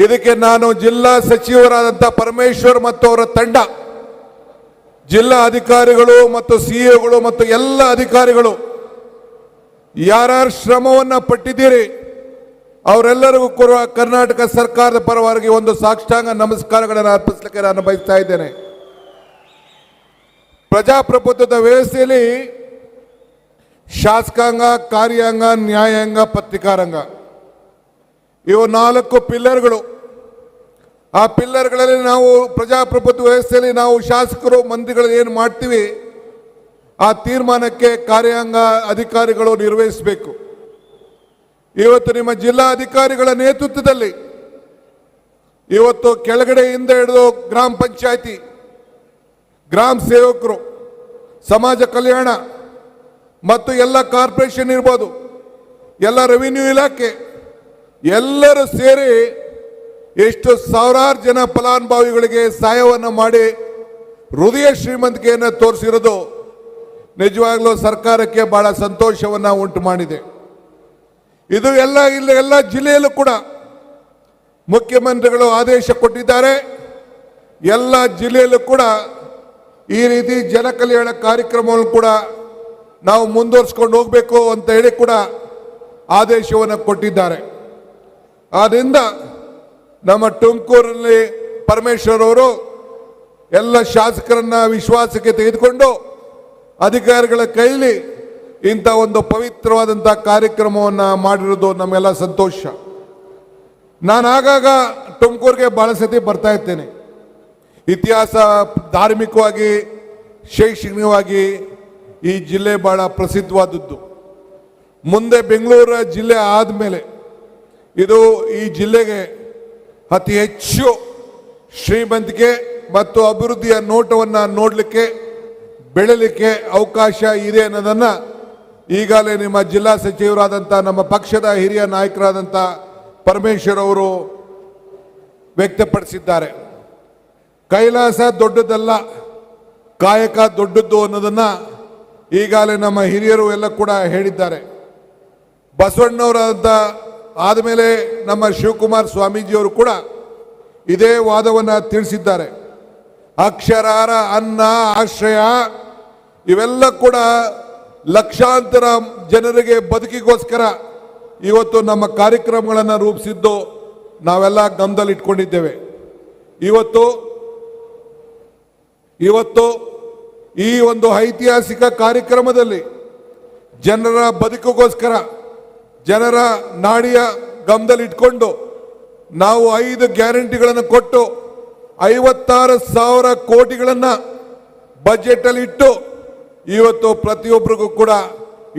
ಇದಕ್ಕೆ ನಾನು ಜಿಲ್ಲಾ ಸಚಿವರಾದಂಥ ಪರಮೇಶ್ವರ್ ಮತ್ತು ಅವರ ತಂಡ, ಜಿಲ್ಲಾ ಅಧಿಕಾರಿಗಳು ಮತ್ತು ಸಿಇಒಗಳು ಮತ್ತು ಎಲ್ಲ ಅಧಿಕಾರಿಗಳು ಯಾರ್ಯಾರು ಶ್ರಮವನ್ನು ಪಟ್ಟಿದ್ದೀರಿ ಅವರೆಲ್ಲರಿಗೂ ಕೂಡ ಕರ್ನಾಟಕ ಸರ್ಕಾರದ ಪರವಾಗಿ ಒಂದು ಸಾಷ್ಟಾಂಗ ನಮಸ್ಕಾರಗಳನ್ನು ಅರ್ಪಿಸಲಿಕ್ಕೆ ನಾನು ಬಯಸ್ತಾ ಇದ್ದೇನೆ. ಪ್ರಜಾಪ್ರಭುತ್ವದ ವ್ಯವಸ್ಥೆಯಲ್ಲಿ ಶಾಸಕಾಂಗ, ಕಾರ್ಯಾಂಗ, ನ್ಯಾಯಾಂಗ, ಪತ್ರಿಕಾರಂಗ ಇವು 4 ಪಿಲ್ಲರ್ಗಳು. ಆ ಪಿಲ್ಲರ್ಗಳಲ್ಲಿ ನಾವು ಪ್ರಜಾಪ್ರಭುತ್ವ ವ್ಯವಸ್ಥೆಯಲ್ಲಿ ನಾವು ಶಾಸಕರು, ಮಂತ್ರಿಗಳು ಏನು ಮಾಡ್ತೀವಿ ಆ ತೀರ್ಮಾನಕ್ಕೆ ಕಾರ್ಯಾಂಗ ಅಧಿಕಾರಿಗಳು ನಿರ್ವಹಿಸಬೇಕು. ಇವತ್ತು ನಿಮ್ಮ ಜಿಲ್ಲಾ ಅಧಿಕಾರಿಗಳ ನೇತೃತ್ವದಲ್ಲಿ ಇವತ್ತು ಕೆಳಗಡೆಯಿಂದ ಹಿಡಿದು ಗ್ರಾಮ ಪಂಚಾಯತಿ, ಗ್ರಾಮ ಸೇವಕರು, ಸಮಾಜ ಕಲ್ಯಾಣ ಮತ್ತು ಎಲ್ಲ ಕಾರ್ಪೊರೇಷನ್ ಇರ್ಬೋದು, ಎಲ್ಲ ರೆವಿನ್ಯೂ ಇಲಾಖೆ ಎಲ್ಲರೂ ಸೇರಿ ಎಷ್ಟು ಸಾವಿರಾರು ಜನ ಫಲಾನುಭವಿಗಳಿಗೆ ಸಹಾಯವನ್ನು ಮಾಡಿ ಹೃದಯ ಶ್ರೀಮಂತಿಕೆಯನ್ನು ತೋರಿಸಿರೋದು ನಿಜವಾಗ್ಲೂ ಸರ್ಕಾರಕ್ಕೆ ಬಹಳ ಸಂತೋಷವನ್ನು ಉಂಟು ಮಾಡಿದೆ. ಇದು ಎಲ್ಲ ಜಿಲ್ಲೆಯಲ್ಲೂ ಕೂಡ ಮುಖ್ಯಮಂತ್ರಿಗಳು ಆದೇಶ ಕೊಟ್ಟಿದ್ದಾರೆ. ಎಲ್ಲ ಜಿಲ್ಲೆಯಲ್ಲೂ ಕೂಡ ಈ ರೀತಿ ಜನ ಕಲ್ಯಾಣ ಕಾರ್ಯಕ್ರಮವನ್ನು ಕೂಡ ನಾವು ಮುಂದುವರಿಸಿಕೊಂಡು ಹೋಗಬೇಕು ಅಂತ ಹೇಳಿ ಕೂಡ ಆದೇಶವನ್ನು ಕೊಟ್ಟಿದ್ದಾರೆ. ಆದ್ದರಿಂದ ನಮ್ಮ ತುಮಕೂರಲ್ಲಿ ಪರಮೇಶ್ವರ್ ಅವರು ಎಲ್ಲ ಶಾಸಕರನ್ನ ವಿಶ್ವಾಸಕ್ಕೆ ತೆಗೆದುಕೊಂಡು ಅಧಿಕಾರಿಗಳ ಕೈಲಿ ಇಂಥ ಒಂದು ಪವಿತ್ರವಾದಂಥ ಕಾರ್ಯಕ್ರಮವನ್ನು ಮಾಡಿರೋದು ನಮ್ಮೆಲ್ಲ ಸಂತೋಷ. ನಾನು ಆಗಾಗ ತುಮಕೂರಿಗೆ ಬಹಳ ಸತಿ ಬರ್ತಾ ಇರ್ತೇನೆ. ಇತಿಹಾಸ, ಧಾರ್ಮಿಕವಾಗಿ, ಶೈಕ್ಷಣಿಕವಾಗಿ ಈ ಜಿಲ್ಲೆ ಬಹಳ ಪ್ರಸಿದ್ಧವಾದದ್ದು. ಮುಂದೆ ಬೆಂಗಳೂರು ಜಿಲ್ಲೆ ಆದಮೇಲೆ ಇದು ಈ ಜಿಲ್ಲೆಗೆ ಅತಿ ಹೆಚ್ಚು ಶ್ರೀಮಂತಿಕೆ ಮತ್ತು ಅಭಿವೃದ್ಧಿಯ ನೋಟವನ್ನು ನೋಡಲಿಕ್ಕೆ, ಬೆಳಲಿಕ್ಕೆ ಅವಕಾಶ ಇದೆ ಅನ್ನೋದನ್ನು ಈಗಾಗಲೇ ನಿಮ್ಮ ಜಿಲ್ಲಾ ಸಚಿವರಾದಂಥ ನಮ್ಮ ಪಕ್ಷದ ಹಿರಿಯ ನಾಯಕರಾದಂಥ ಪರಮೇಶ್ವರ್ ಅವರು ವ್ಯಕ್ತಪಡಿಸಿದ್ದಾರೆ. ಕೈಲಾಸ ದೊಡ್ಡದಲ್ಲ, ಕಾಯಕ ದೊಡ್ಡದ್ದು ಅನ್ನೋದನ್ನು ಈಗಾಗಲೇ ನಮ್ಮ ಹಿರಿಯರು ಎಲ್ಲ ಕೂಡ ಹೇಳಿದ್ದಾರೆ. ಬಸವಣ್ಣವರಾದಂಥ ಆದಮೇಲೆ ನಮ್ಮ ಶಿವಕುಮಾರ ಸ್ವಾಮೀಜಿಯವರು ಕೂಡ ಇದೇ ವಾದವನ್ನು ತಿಳಿಸಿದ್ದಾರೆ. ಅಕ್ಷರಾರ, ಅನ್ನ, ಆಶ್ರಯ ಇವೆಲ್ಲ ಕೂಡ ಲಕ್ಷಾಂತರ ಜನರಿಗೆ ಬದುಕಿಗೋಸ್ಕರ ಇವತ್ತು ನಮ್ಮ ಕಾರ್ಯಕ್ರಮಗಳನ್ನು ರೂಪಿಸಿದ್ದು ನಾವೆಲ್ಲ ಗಮನದಲ್ಲಿ ಇಟ್ಕೊಂಡಿದ್ದೇವೆ. ಇವತ್ತು ಈ ಒಂದು ಐತಿಹಾಸಿಕ ಕಾರ್ಯಕ್ರಮದಲ್ಲಿ ಜನರ ಬದುಕಿಗೋಸ್ಕರ, ಜನರ ನಾಡಿಯ ಗಮನದಲ್ಲಿ ಇಟ್ಕೊಂಡು ನಾವು 5 ಗ್ಯಾರಂಟಿಗಳನ್ನು ಕೊಟ್ಟು 56,000 ಕೋಟಿಗಳನ್ನು ಬಜೆಟ್ ಅಲ್ಲಿ ಇಟ್ಟು ಇವತ್ತು ಪ್ರತಿಯೊಬ್ಬರಿಗೂ ಕೂಡ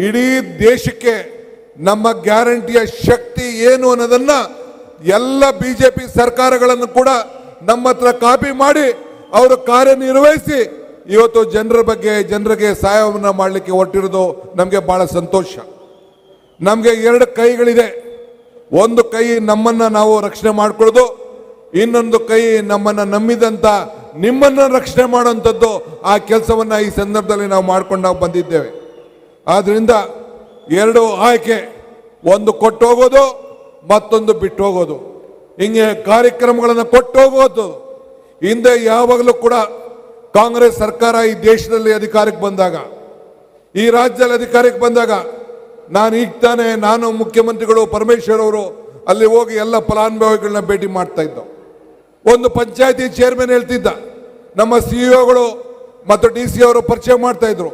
ಇಡೀ ದೇಶಕ್ಕೆ ನಮ್ಮ ಗ್ಯಾರಂಟಿಯ ಶಕ್ತಿ ಏನು ಅನ್ನೋದನ್ನ ಎಲ್ಲ ಬಿಜೆಪಿ ಸರ್ಕಾರಗಳನ್ನು ಕೂಡ ನಮ್ಮ ಹತ್ರ ಕಾಪಿ ಮಾಡಿ ಅವರು ಕಾರ್ಯನಿರ್ವಹಿಸಿ ಇವತ್ತು ಜನರ ಬಗ್ಗೆ, ಜನರಿಗೆ ಸಹಾಯವನ್ನು ಮಾಡಲಿಕ್ಕೆ ಹೊರಟಿರೋದು ನಮಗೆ ಬಹಳ ಸಂತೋಷ. ನಮಗೆ 2 ಕೈಗಳಿದೆ. ಒಂದು ಕೈ ನಮ್ಮನ್ನ ನಾವು ರಕ್ಷಣೆ ಮಾಡ್ಕೊಳ್ಳೋದು, ಇನ್ನೊಂದು ಕೈ ನಮ್ಮನ್ನ ನಂಬಿದಂತ ನಿಮ್ಮನ್ನ ರಕ್ಷಣೆ ಮಾಡುವಂಥದ್ದು. ಆ ಕೆಲಸವನ್ನ ಈ ಸಂದರ್ಭದಲ್ಲಿ ನಾವು ಮಾಡ್ಕೊಂಡು ಬಂದಿದ್ದೇವೆ. ಆದ್ರಿಂದ 2 ಆಯ್ಕೆ, ಒಂದು ಕೊಟ್ಟು ಹೋಗೋದು, ಮತ್ತೊಂದು ಬಿಟ್ಟು ಹೋಗೋದು. ಹಿಂಗೆ ಕಾರ್ಯಕ್ರಮಗಳನ್ನು ಕೊಟ್ಟು ಹೋಗೋದು. ಹಿಂದೆ ಯಾವಾಗಲೂ ಕೂಡ ಕಾಂಗ್ರೆಸ್ ಸರ್ಕಾರ ಈ ದೇಶದಲ್ಲಿ ಅಧಿಕಾರಕ್ಕೆ ಬಂದಾಗ, ಈ ರಾಜ್ಯದಲ್ಲಿ ಅಧಿಕಾರಕ್ಕೆ ಬಂದಾಗ, ನಾನು ಮುಖ್ಯಮಂತ್ರಿಗಳು ಪರಮೇಶ್ವರ್ ಅವರು ಅಲ್ಲಿ ಹೋಗಿ ಎಲ್ಲ ಫಲಾನುಭವಿಗಳನ್ನ ಭೇಟಿ ಮಾಡ್ತಾ ಇದ್ದೋ. ಒಂದು ಪಂಚಾಯತಿ ಚೇರ್ಮನ್ ಹೇಳ್ತಿದ್ದ, ನಮ್ಮ ಸಿಇಒಗಳು ಮತ್ತು DC ಅವರು ಪರಿಚಯ ಮಾಡ್ತಾ ಇದ್ರು,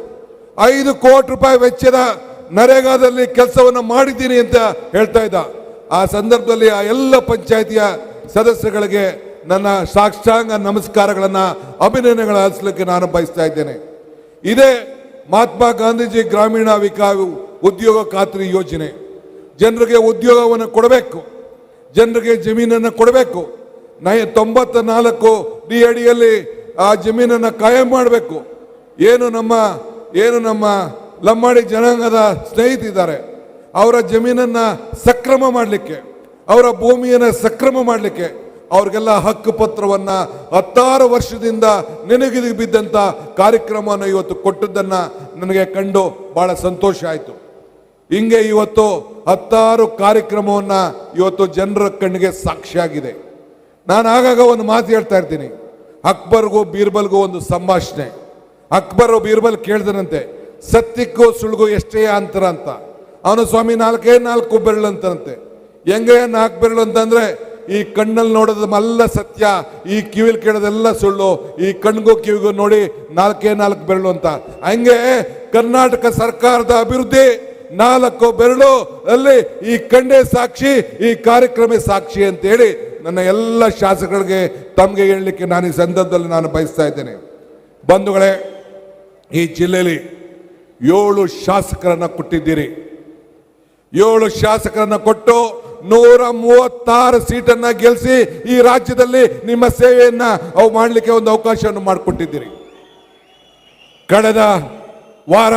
5 ಕೋಟಿ ರೂಪಾಯಿ ವೆಚ್ಚದ ನರೇಗಾದಲ್ಲಿ ಕೆಲಸವನ್ನು ಮಾಡಿದ್ದೀನಿ ಅಂತ ಹೇಳ್ತಾ ಇದ್ದ. ಆ ಸಂದರ್ಭದಲ್ಲಿ ಆ ಎಲ್ಲ ಪಂಚಾಯತಿಯ ಸದಸ್ಯಗಳಿಗೆ ನನ್ನ ಸಾಷ್ಟಾಂಗ ನಮಸ್ಕಾರಗಳನ್ನು, ಅಭಿನಂದನೆಗಳನ್ನು ಅರ್ಪಿಸಲಿಕ್ಕೆ ನಾನು ಬಯಸ್ತಾ ಇದ್ದೇನೆ. ಇದೇ ಮಹಾತ್ಮ ಗಾಂಧೀಜಿ ಗ್ರಾಮೀಣ ಉದ್ಯೋಗ ಖಾತ್ರಿ ಯೋಜನೆ. ಜನರಿಗೆ ಉದ್ಯೋಗವನ್ನು ಕೊಡಬೇಕು, ಜನರಿಗೆ ಜಮೀನನ್ನು ಕೊಡಬೇಕು. 94D ಅಡಿಯಲ್ಲಿ ಆ ಜಮೀನನ್ನು ಕಾಯಂ ಮಾಡಬೇಕು. ಏನು ನಮ್ಮ ಲಂಬಾಣಿ ಜನಾಂಗದ ಸ್ನೇಹಿತರಿದ್ದಾರೆ, ಅವರ ಜಮೀನನ್ನು ಸಕ್ರಮ ಮಾಡಲಿಕ್ಕೆ, ಅವರ ಭೂಮಿಯನ್ನು ಸಕ್ರಮ ಮಾಡಲಿಕ್ಕೆ ಅವ್ರಿಗೆಲ್ಲ ಹಕ್ಕು ಪತ್ರವನ್ನು 16 ವರ್ಷದಿಂದ ನೆನಗಿದು ಬಿದ್ದಂಥ ಕಾರ್ಯಕ್ರಮವನ್ನು ಇವತ್ತು ಕೊಟ್ಟದ್ದನ್ನು ನನಗೆ ಕಂಡು ಬಹಳ ಸಂತೋಷ ಆಯಿತು. ಹಿಂಗೆ ಇವತ್ತು 10 ಕಾರ್ಯಕ್ರಮವನ್ನ ಇವತ್ತು ಜನರ ಕಣ್ಣಿಗೆ ಸಾಕ್ಷಿಯಾಗಿದೆ. ನಾನು ಆಗಾಗ ಒಂದು ಮಾತು ಹೇಳ್ತಾ ಇರ್ತೀನಿ, ಅಕ್ಬರ್ಗೂ ಬೀರ್ಬಲ್ಗೂ ಒಂದು ಸಂಭಾಷಣೆ. ಅಕ್ಬರ್ ಬೀರ್ಬಲ್ ಕೇಳ್ದನಂತೆ, ಸತ್ಯಕ್ಕೂ ಸುಳ್ಳಿಗೂ ಎಷ್ಟೇ ಅಂತರ ಅಂತ. ಅವನು ಸ್ವಾಮಿ 4 ಬೆರಳು ಅಂತಂತೆ. ಹೆಂಗೆ 4 ಬೆರಳು ಅಂತಂದ್ರೆ, ಈ ಕಣ್ಣಲ್ಲಿ ನೋಡೋದಲ್ಲ ಸತ್ಯ, ಈ ಕಿವಿಲ್ ಕೇಳೋದೆಲ್ಲ ಸುಳ್ಳು, ಈ ಕಣ್ಗೂ ಕಿವಿಗೂ ನೋಡಿ 4 ಬೆರಳು ಅಂತ. ಹಂಗೆ ಕರ್ನಾಟಕ ಸರ್ಕಾರದ ಅಭಿವೃದ್ಧಿ 4 ಬೆರಳು ಅಲ್ಲಿ ಈ ಕಣ್ಣೇ ಸಾಕ್ಷಿ, ಈ ಕಾರ್ಯಕ್ರಮ ಸಾಕ್ಷಿ ಅಂತೇಳಿ ನನ್ನ ಎಲ್ಲ ಶಾಸಕರಿಗೆ ತಮಗೆ ಹೇಳಲಿಕ್ಕೆ ನಾನು ಈ ಸಂದರ್ಭದಲ್ಲಿ ನಾನು ಬಯಸ್ತಾ ಇದ್ದೇನೆ. ಬಂಧುಗಳೇ, ಈ ಜಿಲ್ಲೆಯಲ್ಲಿ 7 ಶಾಸಕರನ್ನ ಕೊಟ್ಟಿದ್ದೀರಿ. 7 ಶಾಸಕರನ್ನ ಕೊಟ್ಟು 136 ಸೀಟನ್ನ ಗೆಲ್ಲಿಸಿ ಈ ರಾಜ್ಯದಲ್ಲಿ ನಿಮ್ಮ ಸೇವೆಯನ್ನ ಮಾಡಲಿಕ್ಕೆ ಒಂದು ಅವಕಾಶವನ್ನು ಮಾಡಿಕೊಟ್ಟಿದ್ದೀರಿ. ಕಳೆದ ವಾರ,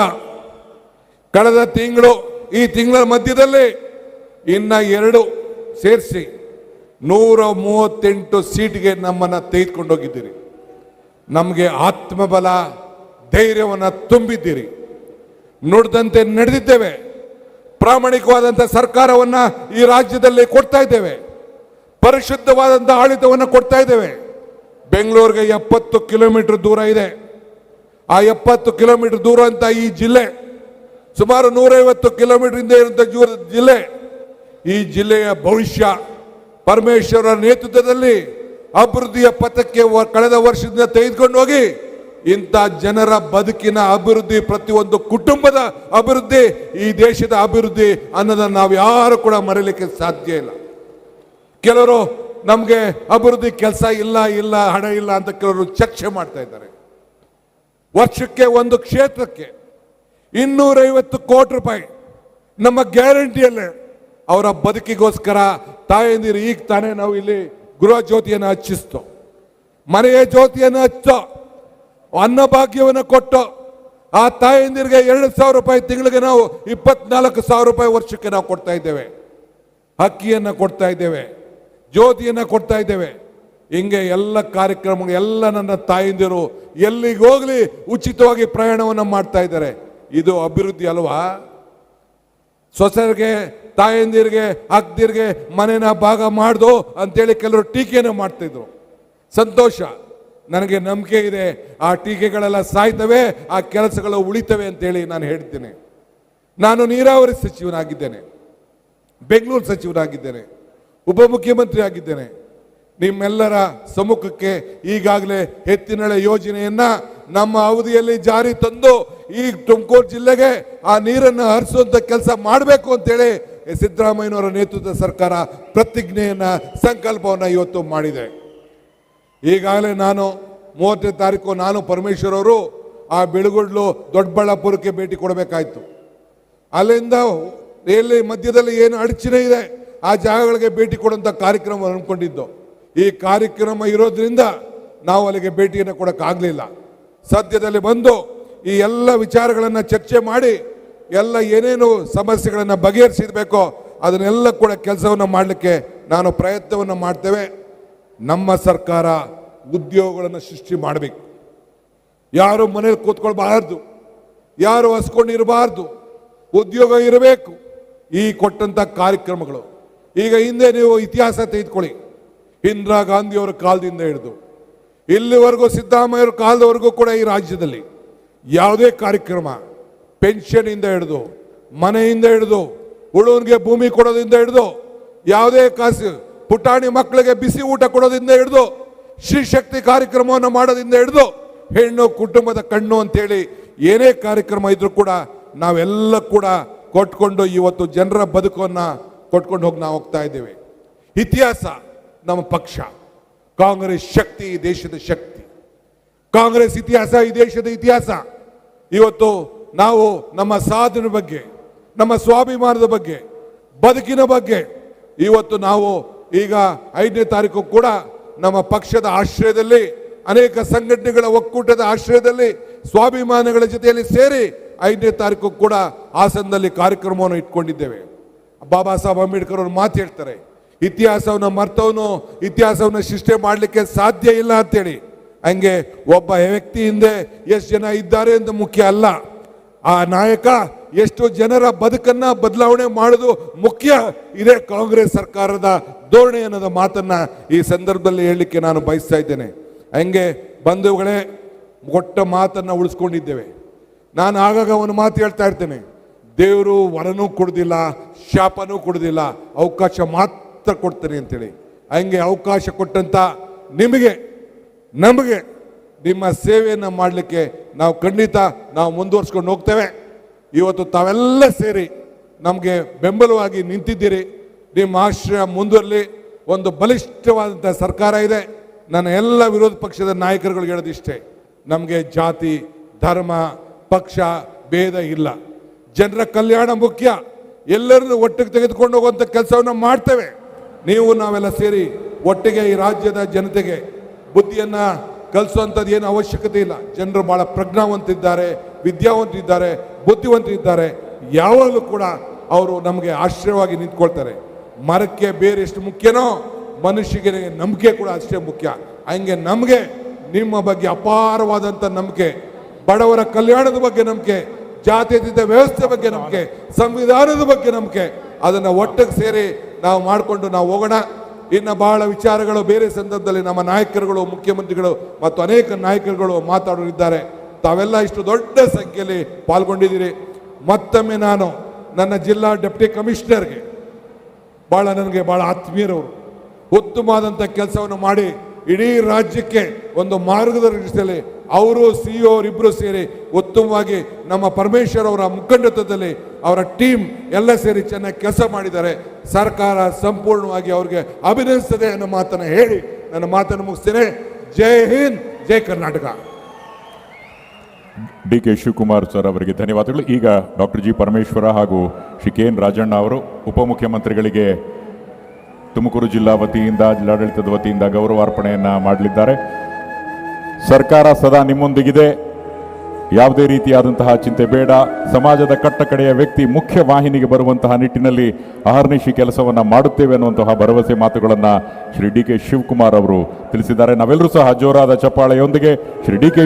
ಕಳೆದ ತಿಂಗಳು, ಈ ತಿಂಗಳ ಮಧ್ಯದಲ್ಲಿ ಇನ್ನ 2 ಸೇರಿಸಿ 138 ಸೀಟ್ಗೆ ನಮ್ಮನ್ನ ತೆಗೆದುಕೊಂಡೋಗಿದ್ದೀರಿ. ನಮಗೆ ಆತ್ಮಬಲ, ಧೈರ್ಯವನ್ನು ತುಂಬಿದ್ದೀರಿ. ನುಡಿದಂತೆ ನಡೆದಿದ್ದೇವೆ. ಪ್ರಾಮಾಣಿಕವಾದಂಥ ಸರ್ಕಾರವನ್ನ ಈ ರಾಜ್ಯದಲ್ಲಿ ಕೊಡ್ತಾ ಇದ್ದೇವೆ. ಪರಿಶುದ್ಧವಾದಂಥ ಆಡಳಿತವನ್ನು ಕೊಡ್ತಾ ಇದ್ದೇವೆ. ಬೆಂಗಳೂರಿಗೆ 70 ಕಿಲೋಮೀಟರ್ ದೂರ ಇದೆ. ಆ 70 ಕಿಲೋಮೀಟರ್ ದೂರ ಅಂತ ಈ ಜಿಲ್ಲೆ ಸುಮಾರು 150 ಕಿಲೋಮೀಟರ್ ಇಂದ ಇರುವಂತ ಜಿಲ್ಲೆ. ಈ ಜಿಲ್ಲೆಯ ಭವಿಷ್ಯ ಪರಮೇಶ್ವರ ನೇತೃತ್ವದಲ್ಲಿ ಅಭಿವೃದ್ಧಿಯ ಪಥಕ್ಕೆ ಕಳೆದ ವರ್ಷದಿಂದ ತೆಗೆದುಕೊಂಡು ಹೋಗಿ ಇಂಥ ಜನರ ಬದುಕಿನ ಅಭಿವೃದ್ಧಿ, ಪ್ರತಿಯೊಂದು ಕುಟುಂಬದ ಅಭಿವೃದ್ಧಿ, ಈ ದೇಶದ ಅಭಿವೃದ್ಧಿ ಅನ್ನೋದನ್ನು ನಾವು ಯಾರು ಕೂಡ ಮರೆಯಲಿಕ್ಕೆ ಸಾಧ್ಯ ಇಲ್ಲ. ಕೆಲವರು ನಮಗೆ ಅಭಿವೃದ್ಧಿ ಕೆಲಸ ಇಲ್ಲ ಹಣ ಇಲ್ಲ ಅಂತ ಕೆಲವರು ಚರ್ಚೆ ಮಾಡ್ತಾ ಇದ್ದಾರೆ. ವರ್ಷಕ್ಕೆ ಒಂದು ಕ್ಷೇತ್ರಕ್ಕೆ 250 ಕೋಟಿ ರೂಪಾಯಿ ನಮ್ಮ ಗ್ಯಾರಂಟಿಯಲ್ಲೇ ಅವರ ಬದುಕಿಗೋಸ್ಕರ ತಾಯಂದಿರು ಈಗ ತಾನೇ ನಾವು ಇಲ್ಲಿ ಗೃಹ ಜ್ಯೋತಿಯನ್ನು ಹಚ್ಚಿಸ್ತೋ, ಮನೆಯ ಜ್ಯೋತಿಯನ್ನು ಹಚ್ಚೋ, ಅನ್ನಭಾಗ್ಯವನ್ನು ಕೊಟ್ಟು ಆ ತಾಯಂದಿರಿಗೆ 2,000 ರೂಪಾಯಿ ತಿಂಗಳಿಗೆ ನಾವು 24,000 ರೂಪಾಯಿ ವರ್ಷಕ್ಕೆ ನಾವು ಕೊಡ್ತಾ ಇದ್ದೇವೆ. ಅಕ್ಕಿಯನ್ನು ಕೊಡ್ತಾ ಇದ್ದೇವೆ, ಜ್ಯೋತಿಯನ್ನು ಕೊಡ್ತಾ ಇದ್ದೇವೆ. ಹಿಂಗೆ ಎಲ್ಲ ಕಾರ್ಯಕ್ರಮ, ಎಲ್ಲ ನನ್ನ ತಾಯಂದಿರು ಎಲ್ಲಿಗೆ ಹೋಗ್ಲಿ ಉಚಿತವಾಗಿ ಪ್ರಯಾಣವನ್ನು ಮಾಡ್ತಾ ಇದ್ದಾರೆ. ಇದು ಅಭಿವೃದ್ಧಿ ಅಲ್ವಾ? ಸೊಸೆಯರಿಗೆ, ತಾಯಂದಿರಿಗೆ, ಅಕ್ಕದಿರಿಗೆ ಮನೆನ ಭಾಗ ಮಾಡ್ದು ಅಂತೇಳಿ ಕೆಲವರು ಟೀಕೆಯನ್ನು ಮಾಡ್ತಿದ್ರು. ಸಂತೋಷ, ನನಗೆ ನಂಬಿಕೆ ಇದೆ. ಆ ಟೀಕೆಗಳೆಲ್ಲ ಸಾಯ್ತವೆ, ಆ ಕೆಲಸಗಳು ಉಳಿತವೆ ಅಂತೇಳಿ ನಾನು ಹೇಳ್ತೇನೆ. ನಾನು ನೀರಾವರಿ ಸಚಿವನಾಗಿದ್ದೇನೆ, ಬೆಂಗಳೂರು ಸಚಿವನಾಗಿದ್ದೇನೆ, ಉಪಮುಖ್ಯಮಂತ್ರಿ ಆಗಿದ್ದೇನೆ. ನಿಮ್ಮೆಲ್ಲರ ಸಮ್ಮುಖಕ್ಕೆ ಈಗಾಗಲೇ ಎತ್ತಿನಹೊಳೆ ಯೋಜನೆಯನ್ನ ನಮ್ಮ ಅವಧಿಯಲ್ಲಿ ಜಾರಿ ತಂದು ಈ ತುಮಕೂರು ಜಿಲ್ಲೆಗೆ ಆ ನೀರನ್ನು ಹರಿಸುವಂತ ಕೆಲಸ ಮಾಡಬೇಕು ಅಂತೇಳಿ ಸಿದ್ದರಾಮಯ್ಯನವರ ನೇತೃತ್ವದ ಸರ್ಕಾರ ಪ್ರತಿಜ್ಞೆಯನ್ನ, ಸಂಕಲ್ಪವನ್ನ ಇವತ್ತು ಮಾಡಿದೆ. ಈಗಾಗಲೇ ನಾನು 30ನೇ ತಾರೀಕು ನಾನು ಪರಮೇಶ್ವರ್ ಅವರು ಆ ಬೆಳಗುಡ್ಲು ದೊಡ್ಡಬಳ್ಳಾಪುರಕ್ಕೆ ಭೇಟಿ ಕೊಡಬೇಕಾಯ್ತು. ಅಲ್ಲಿಂದ ಎಲ್ಲಿ ಮಧ್ಯದಲ್ಲಿ ಏನು ಅಡಚಣೆ ಇದೆ ಆ ಜಾಗಗಳಿಗೆ ಭೇಟಿ ಕೊಡುವಂಥ ಕಾರ್ಯಕ್ರಮ ಅನ್ಕೊಂಡಿದ್ದು. ಈ ಕಾರ್ಯಕ್ರಮ ಇರೋದ್ರಿಂದ ನಾವು ಅಲ್ಲಿಗೆ ಭೇಟಿಯನ್ನು ಕೊಡೋಕ್ಕಾಗಲಿಲ್ಲ. ಸದ್ಯದಲ್ಲಿ ಬಂದು ಈ ಎಲ್ಲ ವಿಚಾರಗಳನ್ನು ಚರ್ಚೆ ಮಾಡಿ ಎಲ್ಲ ಏನೇನು ಸಮಸ್ಯೆಗಳನ್ನು ಬಗೆಹರಿಸಬೇಕೋ ಅದನ್ನೆಲ್ಲ ಕೂಡ ಕೆಲಸವನ್ನು ಮಾಡಲಿಕ್ಕೆ ನಾನು ಪ್ರಯತ್ನವನ್ನು ಮಾಡ್ತೇವೆ. ನಮ್ಮ ಸರ್ಕಾರ ಉದ್ಯೋಗಗಳನ್ನು ಸೃಷ್ಟಿ ಮಾಡಬೇಕು. ಯಾರು ಮನೇಲಿ ಕೂತ್ಕೊಳ್ಬಾರ್ದು, ಯಾರು ಹಸ್ಕೊಂಡಿರಬಾರ್ದು, ಉದ್ಯೋಗ ಇರಬೇಕು. ಈ ಕೊಟ್ಟಂಥ ಕಾರ್ಯಕ್ರಮಗಳು ಈಗ ಹಿಂದೆ ನೀವು ಇತಿಹಾಸ ತೆಗೆದುಕೊಳ್ಳಿ. ಇಂದಿರಾ ಗಾಂಧಿಯವರ ಕಾಲದಿಂದ ಹಿಡಿದು ಇಲ್ಲಿವರೆಗೂ ಸಿದ್ದರಾಮಯ್ಯವರ ಕಾಲದವರೆಗೂ ಕೂಡ ಈ ರಾಜ್ಯದಲ್ಲಿ ಯಾವುದೇ ಕಾರ್ಯಕ್ರಮ, ಪೆನ್ಷನ್ ಇಂದ ಹಿಡಿದು, ಮನೆಯಿಂದ ಹಿಡಿದು, ಉಳುವನಿಗೆ ಭೂಮಿ ಕೊಡೋದ್ರಿಂದ ಹಿಡಿದು, ಯಾವುದೇ ಕಾಸು ಪುಟಾಣಿ ಮಕ್ಕಳಿಗೆ ಬಿಸಿ ಊಟ ಕೊಡೋದ್ರಿಂದ ಹಿಡಿದು, ಶ್ರೀಶಕ್ತಿ ಕಾರ್ಯಕ್ರಮವನ್ನು ಮಾಡೋದ್ರಿಂದ ಹಿಡಿದು, ಹೆಣ್ಣು ಕುಟುಂಬದ ಕಣ್ಣು ಅಂತೇಳಿ ಏನೇ ಕಾರ್ಯಕ್ರಮ ಇದ್ರೂ ಕೂಡ ನಾವೆಲ್ಲ ಕೂಡ ಕೊಟ್ಕೊಂಡು ಇವತ್ತು ಜನರ ಬದುಕನ್ನು ಕೊಟ್ಕೊಂಡು ಹೋಗಿ ನಾವು ಹೋಗ್ತಾ ಇದ್ದೇವೆ. ಇತಿಹಾಸ ನಮ್ಮ ಪಕ್ಷ, ಕಾಂಗ್ರೆಸ್ ಶಕ್ತಿ ಈ ದೇಶದ ಶಕ್ತಿ, ಕಾಂಗ್ರೆಸ್ ಇತಿಹಾಸ ಈ ದೇಶದ ಇತಿಹಾಸ. ಇವತ್ತು ನಾವು ನಮ್ಮ ಸಾಧನೆ ಬಗ್ಗೆ, ನಮ್ಮ ಸ್ವಾಭಿಮಾನದ ಬಗ್ಗೆ, ಬದುಕಿನ ಬಗ್ಗೆ ಇವತ್ತು ನಾವು ಈಗ 5ನೇ ತಾರೀಕು ಕೂಡ ನಮ್ಮ ಪಕ್ಷದ ಆಶ್ರಯದಲ್ಲಿ, ಅನೇಕ ಸಂಘಟನೆಗಳ ಒಕ್ಕೂಟದ ಆಶ್ರಯದಲ್ಲಿ ಸ್ವಾಭಿಮಾನಗಳ ಜೊತೆಯಲ್ಲಿ ಸೇರಿ 5ನೇ ತಾರೀಕು ಕೂಡ ಹಾಸನದಲ್ಲಿ ಕಾರ್ಯಕ್ರಮವನ್ನು ಇಟ್ಕೊಂಡಿದ್ದೇವೆ. ಬಾಬಾ ಸಾಹೇಬ್ ಅಂಬೇಡ್ಕರ್ ಅವರು ಮಾತು ಹೇಳ್ತಾರೆ, ಇತಿಹಾಸವನ್ನು ಮರ್ತವನು ಇತಿಹಾಸವನ್ನು ಸೃಷ್ಟಿ ಮಾಡಲಿಕ್ಕೆ ಸಾಧ್ಯ ಇಲ್ಲ ಅಂತೇಳಿ. ಹಂಗೆ ಒಬ್ಬ ವ್ಯಕ್ತಿ ಹಿಂದೆ ಎಷ್ಟು ಜನ ಇದ್ದಾರೆ ಅಂತ ಮುಖ್ಯ ಅಲ್ಲ, ಆ ನಾಯಕ ಎಷ್ಟು ಜನರ ಬದುಕನ್ನ ಬದಲಾವಣೆ ಮಾಡೋದು ಮುಖ್ಯ. ಇದೇ ಕಾಂಗ್ರೆಸ್ ಸರ್ಕಾರದ ಧೋರಣೆ ಅನ್ನೋದ ಮಾತನ್ನ ಈ ಸಂದರ್ಭದಲ್ಲಿ ಹೇಳಲಿಕ್ಕೆ ನಾನು ಬಯಸ್ತಾ ಇದ್ದೇನೆ. ಹಂಗೆ ಬಂಧುಗಳೇ, ಕೊಟ್ಟ ಮಾತನ್ನ ಉಳಿಸ್ಕೊಂಡಿದ್ದೇವೆ. ನಾನು ಆಗಾಗ ಒಂದು ಮಾತು ಹೇಳ್ತಾ ಇರ್ತೇನೆ, ದೇವರು ವರನೂ ಕೊಡುದಿಲ್ಲ, ಶಾಪನೂ ಕೊಡುದಿಲ್ಲ, ಅವಕಾಶ ಮಾತ್ರ ಕೊಡ್ತೇನೆ ಅಂತೇಳಿ. ಹಂಗೆ ಅವಕಾಶ ಕೊಟ್ಟಂತ ನಿಮಗೆ ನಮಗೆ ನಿಮ್ಮ ಸೇವೆಯನ್ನು ಮಾಡಲಿಕ್ಕೆ ನಾವು ಖಂಡಿತ ಮುಂದುವರ್ಸ್ಕೊಂಡು ಹೋಗ್ತೇವೆ. ಇವತ್ತು ತಾವೆಲ್ಲ ಸೇರಿ ನಮಗೆ ಬೆಂಬಲವಾಗಿ ನಿಂತಿದ್ದೀರಿ. ನಿಮ್ಮ ಆಶ್ರಯ ಮುಂದುವರಲಿ. ಒಂದು ಬಲಿಷ್ಠವಾದಂಥ ಸರ್ಕಾರ ಇದೆ. ನನ್ನ ಎಲ್ಲ ವಿರೋಧ ಪಕ್ಷದ ನಾಯಕರುಗಳಿಗೆ ಹೇಳೋದಿಷ್ಟೇ, ನಮಗೆ ಜಾತಿ ಧರ್ಮ ಪಕ್ಷ ಭೇದ ಇಲ್ಲ. ಜನರ ಕಲ್ಯಾಣ ಮುಖ್ಯ. ಎಲ್ಲರನ್ನು ಒಟ್ಟಿಗೆ ತೆಗೆದುಕೊಂಡು ಹೋಗುವಂಥ ಕೆಲಸವನ್ನು ಮಾಡ್ತೇವೆ. ನೀವು ನಾವೆಲ್ಲ ಸೇರಿ ಒಟ್ಟಿಗೆ ಈ ರಾಜ್ಯದ ಜನತೆಗೆ ಬುದ್ಧಿಯನ್ನ ಕಲಿಸುವಂಥದ್ದು ಏನು ಅವಶ್ಯಕತೆ ಇಲ್ಲ. ಜನರು ಬಹಳ ಪ್ರಜ್ಞಾವಂತಿದ್ದಾರೆ, ವಿದ್ಯಾವಂತರಿದ್ದಾರೆ, ಬುದ್ಧಿವಂತರಿದ್ದಾರೆ. ಯಾವಾಗಲೂ ಕೂಡ ಅವರು ನಮಗೆ ಆಶ್ರಯವಾಗಿ ನಿಂತ್ಕೊಳ್ತಾರೆ. ಮರಕ್ಕೆ ಬೇರೆ ಎಷ್ಟು ಮುಖ್ಯನೋ ಮನುಷ್ಯಗೆ ನಂಬಿಕೆ ಕೂಡ ಅಷ್ಟೇ ಮುಖ್ಯ. ಹಂಗೆ ನಮಗೆ ನಿಮ್ಮ ಬಗ್ಗೆ ಅಪಾರವಾದಂಥ ನಂಬಿಕೆ, ಬಡವರ ಕಲ್ಯಾಣದ ಬಗ್ಗೆ ನಂಬಿಕೆ, ಜಾತ್ಯತೀತ ವ್ಯವಸ್ಥೆ ಬಗ್ಗೆ ನಂಬಿಕೆ, ಸಂವಿಧಾನದ ಬಗ್ಗೆ ನಂಬಿಕೆ. ಅದನ್ನು ಒಟ್ಟಿಗೆ ಸೇರಿ ನಾವು ಮಾಡಿಕೊಂಡು ನಾವು ಹೋಗೋಣ. ಇನ್ನು ಬಹಳ ವಿಚಾರಗಳು ಬೇರೆ ಸಂದರ್ಭದಲ್ಲಿ ನಮ್ಮ ನಾಯಕರುಗಳು, ಮುಖ್ಯಮಂತ್ರಿಗಳು ಮತ್ತು ಅನೇಕ ನಾಯಕರುಗಳು ಮಾತಾಡೋರಿದ್ದಾರೆ. ತಾವೆಲ್ಲ ಇಷ್ಟು ದೊಡ್ಡ ಸಂಖ್ಯೆಯಲ್ಲಿ ಪಾಲ್ಗೊಂಡಿದ್ದೀರಿ. ಮತ್ತೊಮ್ಮೆ ನಾನು ನನ್ನ ಜಿಲ್ಲಾ ಡೆಪ್ಟಿ ಕಮಿಷನರ್ಗೆ ನನಗೆ ಬಹಳ ಆತ್ಮೀಯರವರು, ಉತ್ತಮವಾದಂಥ ಕೆಲಸವನ್ನು ಮಾಡಿ ಇಡೀ ರಾಜ್ಯಕ್ಕೆ ಒಂದು ಮಾರ್ಗದರ್ಶನದಲ್ಲಿ ಅವರು ಸಿಇಒ ಅವರಿಬ್ಬರು ಸೇರಿ ಉತ್ತಮವಾಗಿ ನಮ್ಮ ಪರಮೇಶ್ವರ್ ಅವರ ಮುಖಂಡತ್ವದಲ್ಲಿ ಅವರ ಟೀಮ್ ಎಲ್ಲ ಸೇರಿ ಚೆನ್ನಾಗಿ ಕೆಲಸ ಮಾಡಿದ್ದಾರೆ. ಸರ್ಕಾರ ಸಂಪೂರ್ಣವಾಗಿ ಅವರಿಗೆ ಅಭಿನಂದಿಸ್ತದೆ ಅನ್ನೋ ಮಾತನ್ನು ಹೇಳಿ ನನ್ನ ಮಾತನ್ನು ಮುಗಿಸ್ತೇನೆ. ಜೈ ಹಿಂದ್, ಜೈ ಕರ್ನಾಟಕ. ಡಿ.ಕೆ. ಶಿವಕುಮಾರ್ ಸರ್ ಅವರಿಗೆ ಧನ್ಯವಾದಗಳು. ಈಗ ಡಾಕ್ಟರ್ ಜಿ ಪರಮೇಶ್ವರ ಹಾಗೂ ಶ್ರೀ ಕೆ.ಎನ್. ರಾಜಣ್ಣ ಅವರು ಉಪಮುಖ್ಯಮಂತ್ರಿಗಳಿಗೆ ತುಮಕೂರು ಜಿಲ್ಲಾ ವತಿಯಿಂದ, ಜಿಲ್ಲಾಡಳಿತದ ವತಿಯಿಂದ ಗೌರವಾರ್ಪಣೆಯನ್ನು ಮಾಡಲಿದ್ದಾರೆ. ಸರ್ಕಾರ ಸದಾ ನಿಮ್ಮೊಂದಿಗಿದೆ, ಯಾವುದೇ ರೀತಿಯಾದಂತಹ ಚಿಂತೆ ಬೇಡ, ಸಮಾಜದ ಕಟ್ಟಕಡೆಯ ವ್ಯಕ್ತಿ ಮುಖ್ಯ ವಾಹಿನಿಗೆ ಬರುವಂತಹ ನಿಟ್ಟಿನಲ್ಲಿ ಅಹರ್ನಿಶಿ ಕೆಲಸವನ್ನು ಮಾಡುತ್ತೇವೆ ಅನ್ನುವಂತಹ ಭರವಸೆ ಮಾತುಗಳನ್ನು ಶ್ರೀ ಡಿ.ಕೆ. ಶಿವಕುಮಾರ್ ಅವರು ತಿಳಿಸಿದ್ದಾರೆ. ನಾವೆಲ್ಲರೂ ಸಹ ಜೋರಾದ ಚಪ್ಪಾಳೆಯೊಂದಿಗೆ ಶ್ರೀ ಡಿ.ಕೆ.